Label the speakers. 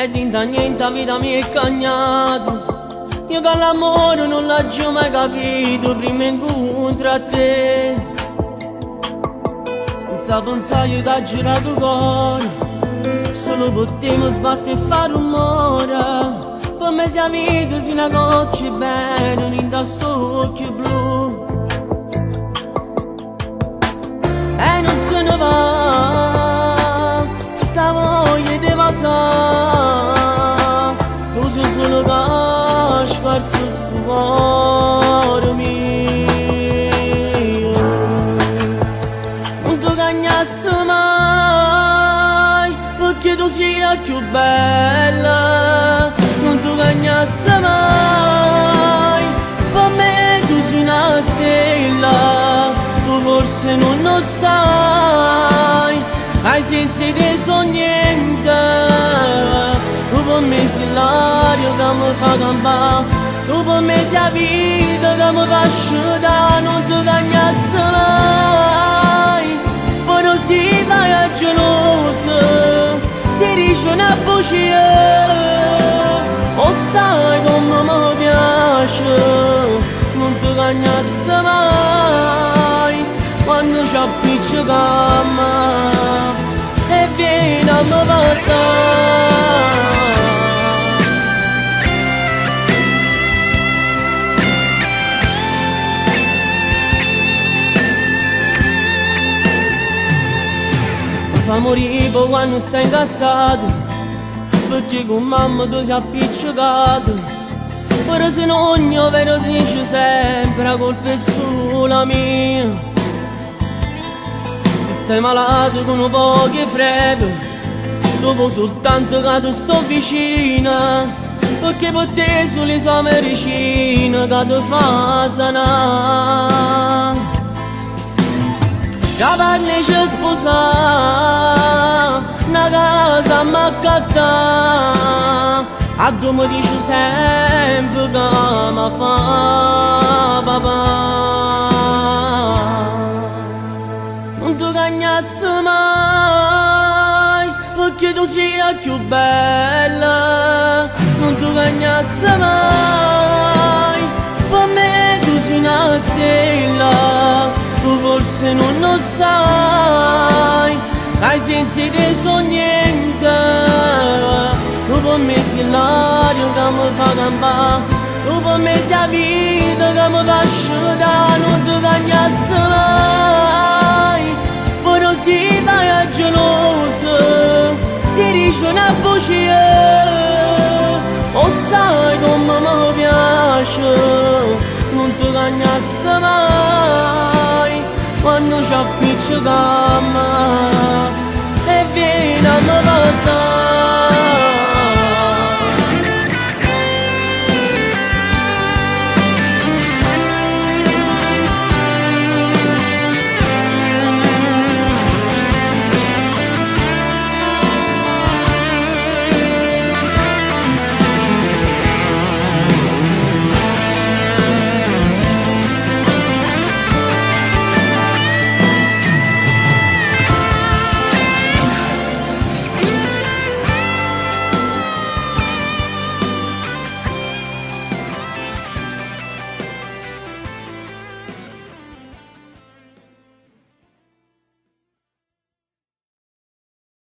Speaker 1: E dinta niente la vita mia è cagnata. Io che l'amore non l'ho mai capito prima incontro a te. Senza pensare io t'ho girato il cuore, solo potevo sbattere e fare rumore. Per me sia vita si una goccia bene in questo occhio blu. E non se ne va sta voglia di passare. Tu sei solo casca sto cuore mio. Non ti cagnassi mai perché tu sia più bella. Non ti cagnassi mai, per me tu sei una stella. Tu forse non lo sai, ai sensi te so niente. Tu per me sei l'aria che mi fa campare, tu per me sei la vita che mi fa asciugare. Non ti cagnassi mai, però si vai a geloso, si dice una voce. O sai come mi piace, non ti cagnassi mai quando ci appiccichiamo e vieni a me passare. Mi fa morire quando stai incazzato, perché con mamma tu sei appiccicato. Ora se non io vero si dice sempre la colpa è solo mia. Se stai malato con un po' che freddo, dopo soltanto che tu sto vicina, perché per te sono le sue medicine che ti fa sanare. Già parli ci sposare, una casa a m'accattare, a tu mi dici sempre che mi fa papà. Non ti cagnassi mai perché tu sia più bella. Non ti cagnassi mai, per me tu sei una stella. Tu forse non lo sai, ai sensi te so niente. Tu per me sei l'aria che mi fa campare, tu per me sei la vita che mi fa asciugare. Non ti cagnassi mai, però si vai a geloso, si dice una voce. O sai come mi piace, non ti cagnassi mai quando ci appiccichiamo e vieni a me passare.